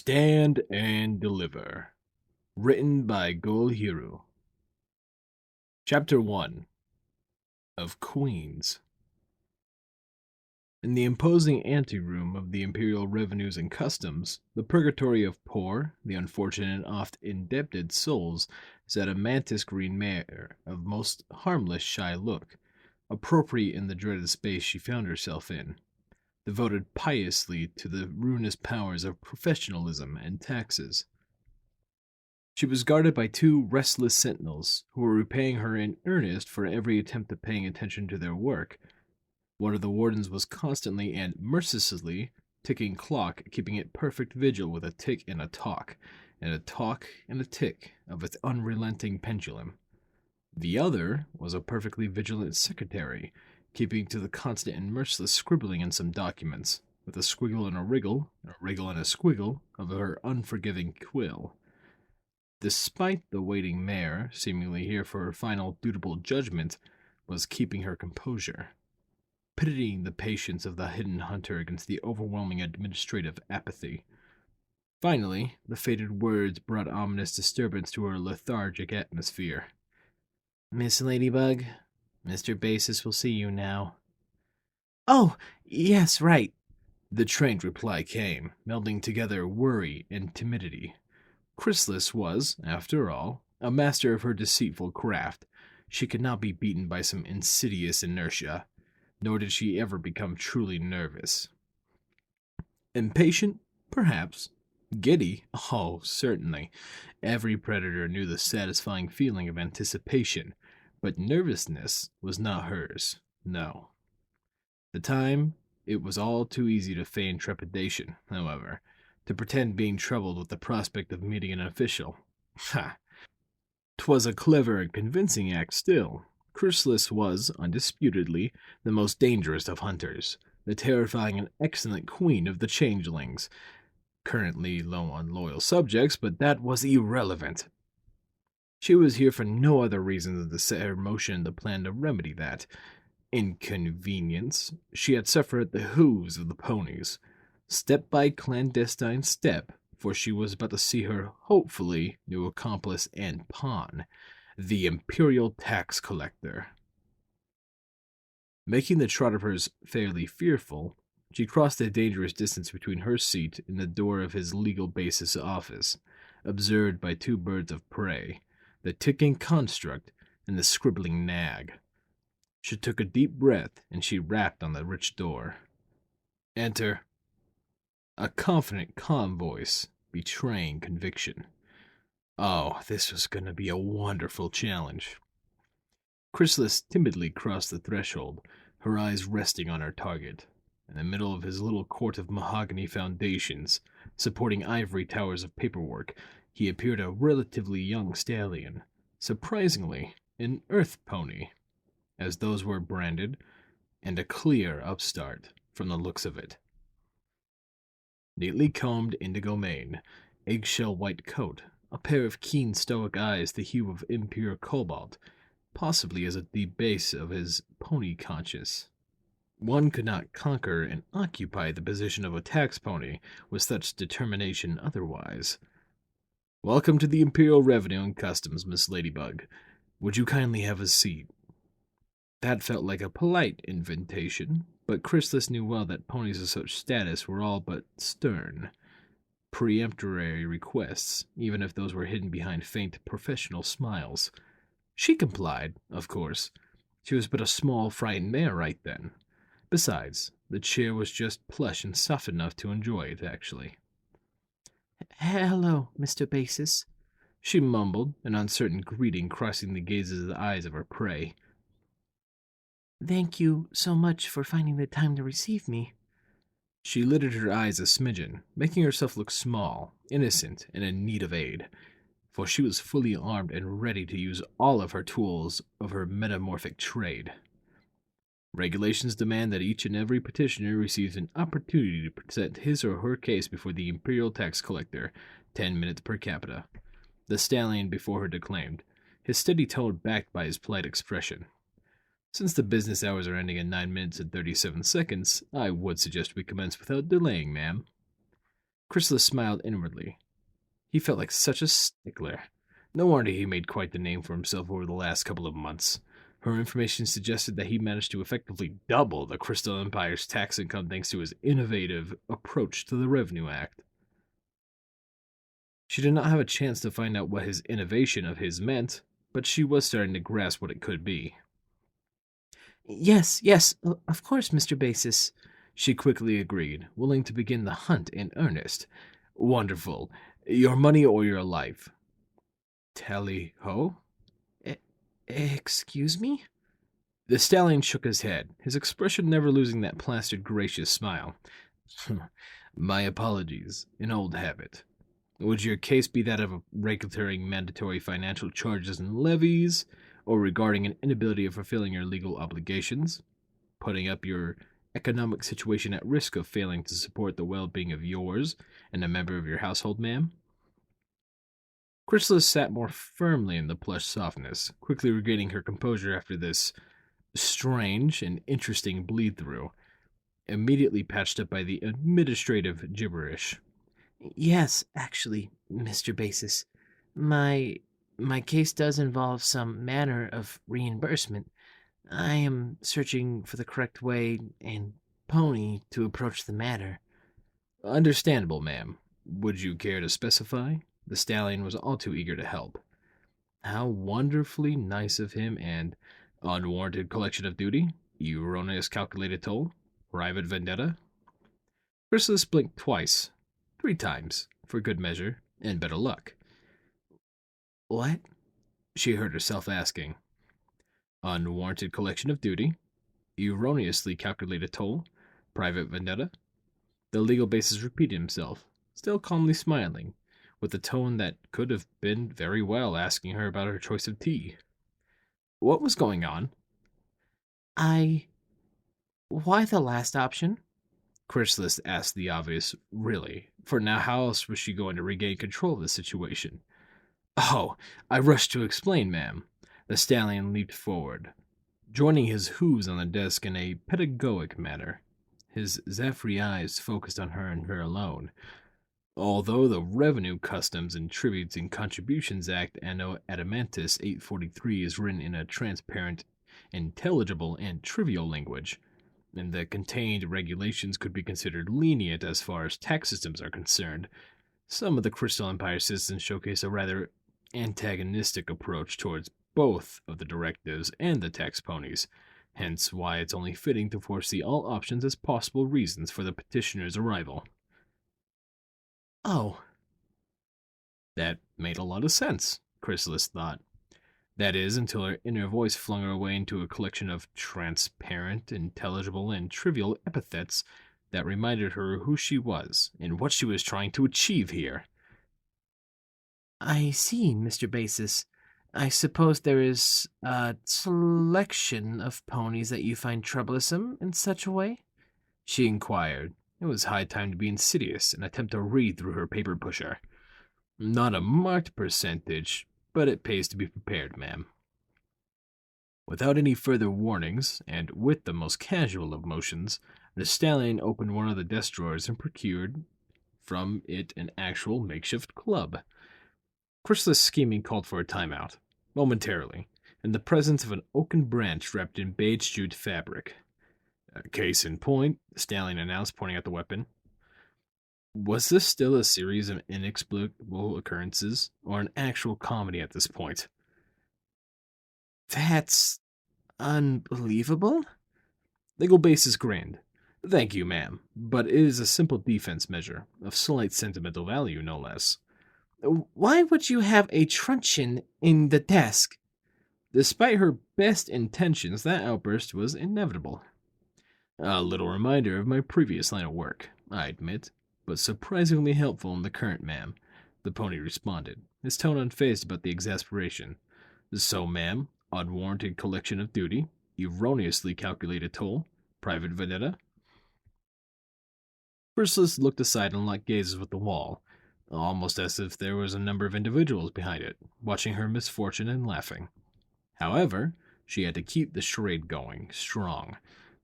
Stand and Deliver. Written by Gulheru. Chapter 1 of Queens. In the imposing anteroom of the Imperial Revenues and Customs, the purgatory of poor, the unfortunate and oft indebted souls, sat a mantis-green mare of most harmless shy look, appropriate in the dreaded space she found herself in, devoted piously to the ruinous powers of professionalism and taxes. She was guarded by two restless sentinels, who were repaying her in earnest for every attempt at paying attention to their work. One of the wardens was constantly and mercilessly ticking clock, keeping it perfect vigil with a tick and a talk and a tick of its unrelenting pendulum. The other was a perfectly vigilant secretary, keeping to the constant and merciless scribbling in some documents, with a squiggle and a wriggle and a squiggle of her unforgiving quill. Despite the waiting mare, seemingly here for her final dutiful judgment, was keeping her composure, pitying the patience of the hidden hunter against the overwhelming administrative apathy. Finally, the fated words brought ominous disturbance to her lethargic atmosphere. "Miss Ladybug, Mr. Basis will see you now." "Oh, yes, right." The trained reply came, melding together worry and timidity. Chrysalis was, after all, a master of her deceitful craft. She could not be beaten by some insidious inertia, nor did she ever become truly nervous. Impatient? Perhaps. Giddy? Oh, certainly. Every predator knew the satisfying feeling of anticipation, but nervousness was not hers. No. The time, it was all too easy to feign trepidation, however, to pretend being troubled with the prospect of meeting an official. Ha! 'Twas a clever and convincing act still. Chrysalis was, undisputedly, the most dangerous of hunters, the terrifying and excellent queen of the changelings, currently low on loyal subjects, but that was irrelevant. She was here for no other reason than to set her motion the plan to remedy that inconvenience she had suffered at the hooves of the ponies, step by clandestine step, for she was about to see her, hopefully, new accomplice and pawn, the Imperial tax collector. Making the trot of hers fairly fearful, she crossed the dangerous distance between her seat and the door of his legal basis office, observed by two birds of prey, the ticking construct and the scribbling nag. She took a deep breath and she rapped on the rich door. "Enter." A confident, calm voice, betraying conviction. Oh, this was going to be a wonderful challenge. Chrysalis timidly crossed the threshold, her eyes resting on her target. In the middle of his little court of mahogany foundations, supporting ivory towers of paperwork, he appeared a relatively young stallion, surprisingly an earth pony, as those were branded, and a clear upstart, from the looks of it. Neatly combed indigo mane, eggshell white coat, a pair of keen stoic eyes the hue of impure cobalt, possibly as at the base of his pony conscience. One could not conquer and occupy the position of a tax pony with such determination otherwise. "Welcome to the Imperial Revenue and Customs, Miss Ladybug. Would you kindly have a seat?" That felt like a polite invitation, but Chrysalis knew well that ponies of such status were all but stern, peremptory requests, even if those were hidden behind faint professional smiles. She complied, of course. She was but a small, frightened mare right then. Besides, the chair was just plush and soft enough to enjoy it, actually. "Hello, Mr. Basis," she mumbled, an uncertain greeting crossing the gazes of the eyes of her prey. "Thank you so much for finding the time to receive me." She lidded her eyes a smidgen, making herself look small, innocent, and in need of aid, for she was fully armed and ready to use all of her tools of her metamorphic trade. Regulations demand that each and every petitioner receives an opportunity to present his or her case before the Imperial tax collector, 10 minutes per capita. The stallion before her declaimed, his steady tone backed by his polite expression. "Since the business hours are ending in 9 minutes and 37 seconds, I would suggest we commence without delaying, ma'am." Chrysalis smiled inwardly. He felt like such a stickler. No wonder he made quite the name for himself over the last couple of months. Her information suggested that he managed to effectively double the Crystal Empire's tax income thanks to his innovative approach to the Revenue Act. She did not have a chance to find out what his innovation of his meant, but she was starting to grasp what it could be. Yes, of course, Mr. Basis, she quickly agreed, willing to begin the hunt in earnest. Wonderful. Your money or your life? Tally ho? E- Excuse me? The stallion shook his head, his expression never losing that plastered, gracious smile. My apologies, an old habit. Would your case be that of regulating mandatory financial charges and levies, or regarding an inability of fulfilling your legal obligations, putting up your economic situation at risk of failing to support the well-being of yours and a member of your household, ma'am? Chrysalis sat more firmly in the plush softness, quickly regaining her composure after this strange and interesting bleed-through, immediately patched up by the administrative gibberish. Yes, actually, Mr. Basis, my my case does involve some manner of reimbursement. I am searching for the correct way and pony to approach the matter. Understandable, ma'am. Would you care to specify? The stallion was all too eager to help. How wonderfully nice of him, and unwarranted collection of duty, erroneous calculated toll, private vendetta. Chrysalis blinked twice, 3 times, for good measure, and better luck. What? She heard herself asking. Unwarranted collection of duty, erroneously calculated toll, private vendetta. The legal basis repeated himself, still calmly smiling, with a tone that could have been very well asking her about her choice of tea. What was going on? I. Why the last option? Chrysalis asked the obvious, really, for now how else was she going to regain control of the situation? Oh, I rushed to explain, ma'am. The stallion leaped forward, joining his hooves on the desk in a pedagogic manner. His zaffry eyes focused on her and her alone. Although the Revenue Customs and Tributes and Contributions Act Anno Adamantis 843 is written in a transparent, intelligible, and trivial language, and the contained regulations could be considered lenient as far as tax systems are concerned, some of the Crystal Empire citizens showcase a rather antagonistic approach towards both of the directives and the tax ponies, hence why it's only fitting to foresee all options as possible reasons for the petitioner's arrival. Oh. That made a lot of sense, Chrysalis thought. That is, until her inner voice flung her away into a collection of transparent, intelligible, and trivial epithets that reminded her who she was and what she was trying to achieve here. I see, Mr. Basis. I suppose there is a selection of ponies that you find troublesome in such a way? She inquired. It was high time to be insidious and attempt to read through her paper pusher. Not a marked percentage, but it pays to be prepared, ma'am. Without any further warnings, and with the most casual of motions, the stallion opened one of the desk drawers and procured from it an actual makeshift club. Chrysalis' scheming called for a timeout, momentarily, in the presence of an oaken branch wrapped in beige jute fabric. Case in point, the stallion announced, pointing at the weapon. Was this still a series of inexplicable occurrences, or an actual comedy at this point? That's unbelievable? Legal basis grinned. Thank you, ma'am, but it is a simple defense measure, of slight sentimental value, no less. Why would you have a truncheon in the desk? Despite her best intentions, that outburst was inevitable. A little reminder of my previous line of work, I admit, but surprisingly helpful in the current, ma'am, the pony responded, his tone unfazed about the exasperation. So, ma'am, unwarranted collection of duty, erroneously calculated toll, private vendetta. Chrysalis looked aside and locked gazes with the wall, almost as if there was a number of individuals behind it, watching her misfortune and laughing. However, she had to keep the charade going, strong.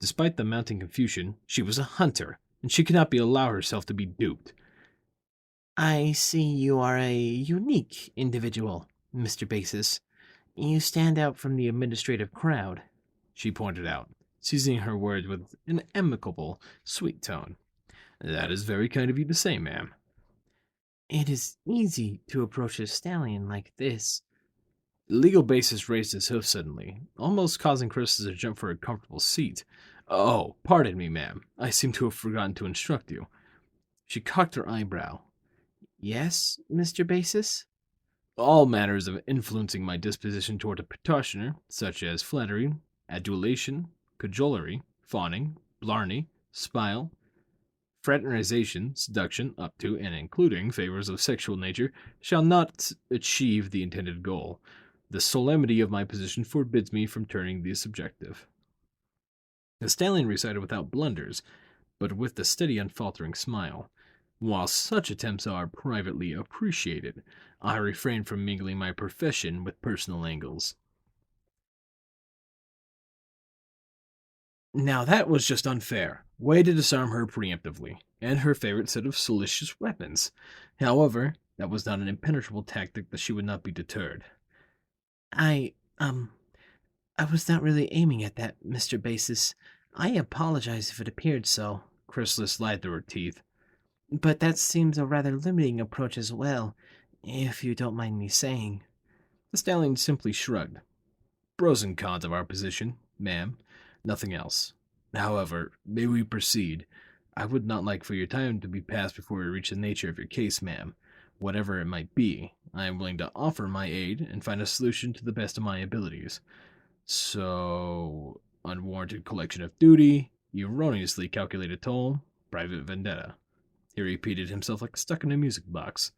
Despite the mounting confusion, she was a hunter, and she could not allow herself to be duped. I see you are a unique individual, Mr. Basis. You stand out from the administrative crowd. She pointed out, seizing her words with an amicable, sweet tone. That is very kind of you to say, ma'am. It is easy to approach a stallion like this. The legal basis raised his hoof suddenly, almost causing Chris to jump for a comfortable seat. Oh, pardon me, ma'am. I seem to have forgotten to instruct you. She cocked her eyebrow. Yes, Mr. Basis? All matters of influencing my disposition toward a petitioner, such as flattery, adulation, cajolery, fawning, blarney, spile, fraternization, seduction, up to and including favors of sexual nature, shall not achieve the intended goal. The solemnity of my position forbids me from turning the subjective. The stallion recited without blunders, but with the steady, unfaltering smile. While such attempts are privately appreciated, I refrain from mingling my profession with personal angles. Now that was just unfair. Way to disarm her preemptively, and her favorite set of salacious weapons. However, that was not an impenetrable tactic that she would not be deterred. I, um, I was not really aiming at that, Mr. Basis. I apologize if it appeared so. Chrysalis lied through her teeth. But that seems a rather limiting approach as well, if you don't mind me saying. The stallion simply shrugged. Pros and cons of our position, ma'am. Nothing else. However, may we proceed? I would not like for your time to be passed before we reach the nature of your case, ma'am. Whatever it might be, I am willing to offer my aid and find a solution to the best of my abilities. So, unwarranted collection of duty, erroneously calculated toll, private vendetta. He repeated himself like stuck in a music box.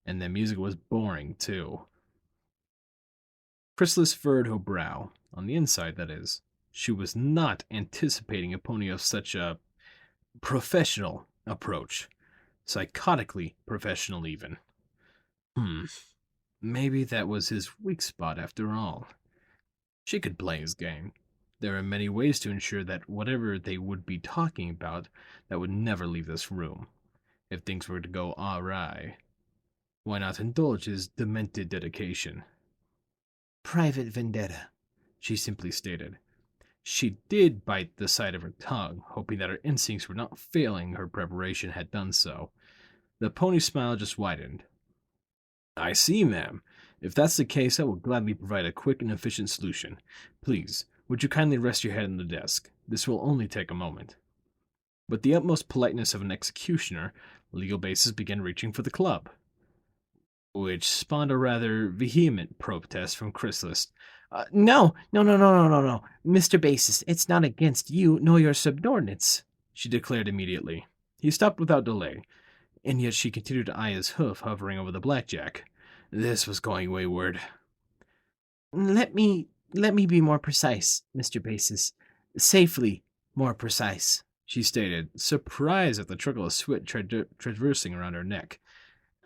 And the music was boring, too. Chrysalis furrowed her brow, on the inside, that is. She was not anticipating a pony of such a professional approach. Psychotically professional, even. Hmm, maybe that was his weak spot after all. She could play his game. There are many ways to ensure that whatever they would be talking about, that would never leave this room. If things were to go awry, why not indulge his demented dedication? Private vendetta. She simply stated. She did bite the side of her tongue, hoping that her instincts were not failing her preparation had done so. The pony's smile just widened. I see, ma'am. If that's the case, I will gladly provide a quick and efficient solution. Please, would you kindly rest your head on the desk? This will only take a moment. With the utmost politeness of an executioner, legal basis began reaching for the club, which spawned a rather vehement protest from Chrysalis. No, Mr. Basis, it's not against you nor your subordinates, She declared immediately. He stopped without delay, and yet she continued to eye his hoof hovering over the blackjack. This was going wayward. Let me be more precise, Mr. Basis. Safely more precise. She stated, surprised at the trickle of sweat traversing around her neck.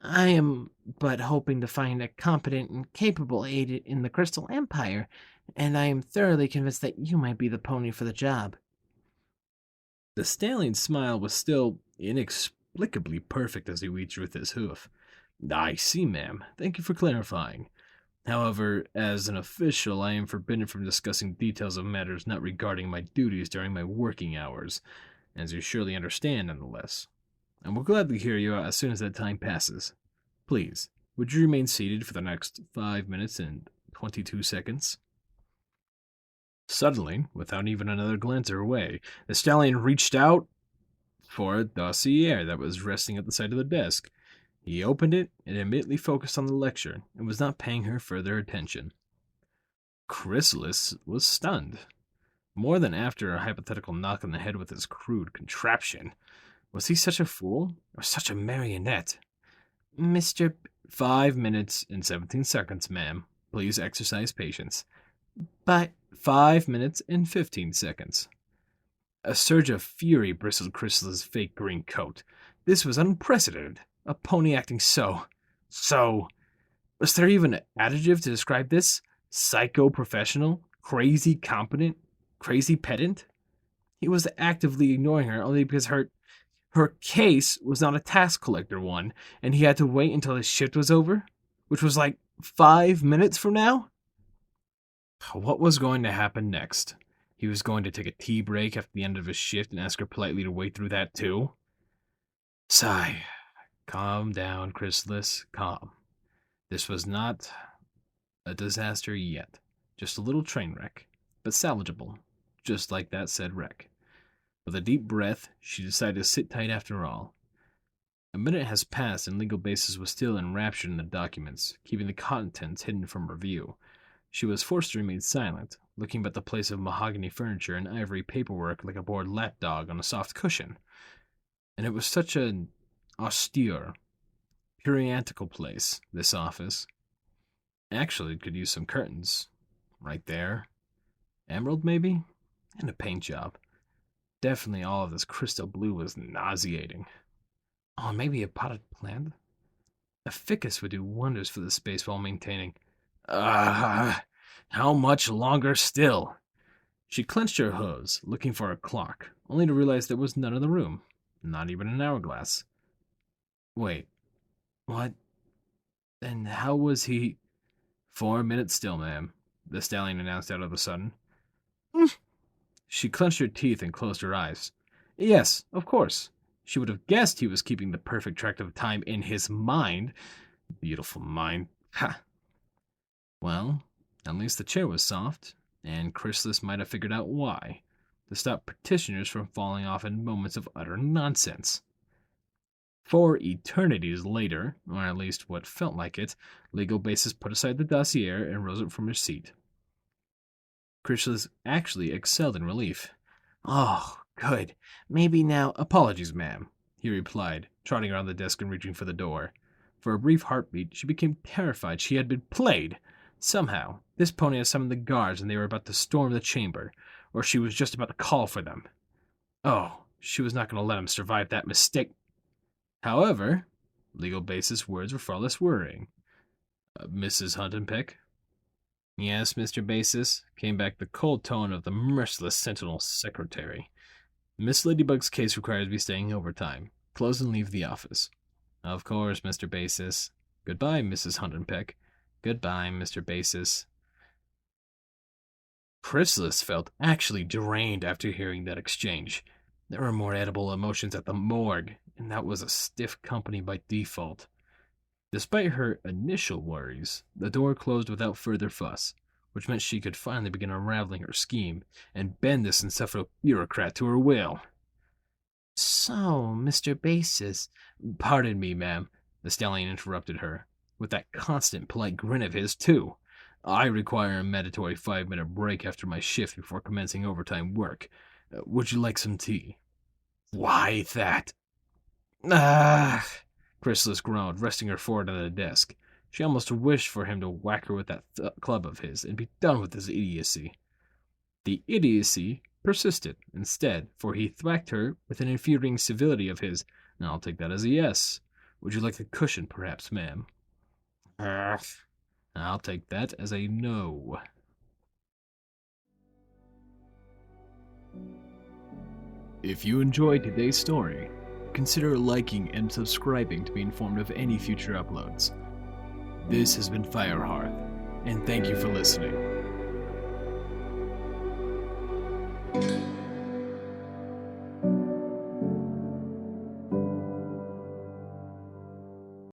I am but hoping to find a competent and capable aide in the Crystal Empire, and I am thoroughly convinced that you might be the pony for the job. The stallion's smile was still inexplicably perfect as he reached with his hoof. I see, ma'am. Thank you for clarifying. However, as an official, I am forbidden from discussing details of matters not regarding my duties during my working hours, as you surely understand, nonetheless. I will gladly hear you out as soon as that time passes. Please, would you remain seated for the next 5 minutes and 22 seconds? Suddenly, without even another glance her way, the stallion reached out for a dossier that was resting at the side of the desk. He opened it and immediately focused on the lecture and was not paying her further attention. Chrysalis was stunned. More than after a hypothetical knock on the head with his crude contraption. Was he such a fool, or such a marionette? Mr. 5 minutes and 17 seconds, ma'am. Please exercise patience. But 5 minutes and 15 seconds. A surge of fury bristled Chrysalis's fake green coat. This was unprecedented. A pony acting so. Was there even an adjective to describe this? Psycho-professional? Crazy competent? Crazy pedant? He was actively ignoring her only because her Her case was not a tax collector one, and he had to wait until his shift was over, which was like 5 minutes from now? What was going to happen next? He was going to take a tea break after the end of his shift and ask her politely to wait through that too? Sigh. Calm down, Chrysalis. Calm. This was not a disaster yet. Just a little train wreck, but salvageable, just like that said wreck. With a deep breath, she decided to sit tight after all. A minute has passed and Legal Basis was still enraptured in the documents, keeping the contents hidden from her view. She was forced to remain silent, looking at the place of mahogany furniture and ivory paperwork like a bored lapdog on a soft cushion. And it was such an austere, puritanical place, this office. Actually, it could use some curtains. Right there. Emerald, maybe? And a paint job. Definitely all of this crystal blue was nauseating. Oh, maybe a potted plant? A ficus would do wonders for the space while maintaining. How much longer still? She clenched her hooves, looking for a clock, only to realize there was none in the room. Not even an hourglass. Wait. What? Then how was he... 4 minutes still, ma'am, the stallion announced out of the sudden. She clenched her teeth and closed her eyes. Yes, of course. She would have guessed he was keeping the perfect track of time in his mind. Beautiful mind. Ha! Well, at least the chair was soft, and Chrysalis might have figured out why, to stop petitioners from falling off in moments of utter nonsense. 4 eternities later, or at least what felt like it, Legal Basis put aside the dossier and rose up from her seat. Chrysalis actually excelled in relief. Oh, good. Maybe now... Apologies, ma'am, he replied, trotting around the desk and reaching for the door. For a brief heartbeat, she became terrified she had been played. Somehow, this pony had summoned the guards and they were about to storm the chamber, or she was just about to call for them. Oh, she was not going to let him survive that mistake. However, Legal Basis' words were far less worrying. Mrs. Huntingpeck? Yes, Mr. Basis, came back the cold tone of the merciless Sentinel secretary. Miss Ladybug's case requires me staying overtime. Close and leave the office. Of course, Mr. Basis. Goodbye, Mrs. Huntingpeck. Goodbye, Mr. Basis. Chrysalis felt actually drained after hearing that exchange. There were more edible emotions at the morgue, and that was a stiff company by default. Despite her initial worries, the door closed without further fuss, which meant she could finally begin unraveling her scheme and bend this insufferable bureaucrat to her will. So, Mr. Basis... Pardon me, ma'am, the stallion interrupted her, with that constant polite grin of his, too. I require a mandatory 5-minute break after my shift before commencing overtime work. Would you like some tea? Why that? Ah! Chrysalis groaned, resting her forward on the desk. She almost wished for him to whack her with that club of his and be done with his idiocy. The idiocy persisted, instead, for he thwacked her with an infuriating civility of his. I'll take that as a yes. Would you like the cushion, perhaps, ma'am? I'll take that as a no. If you enjoyed today's story, consider liking and subscribing to be informed of any future uploads. This has been Firehearth, and thank you for listening.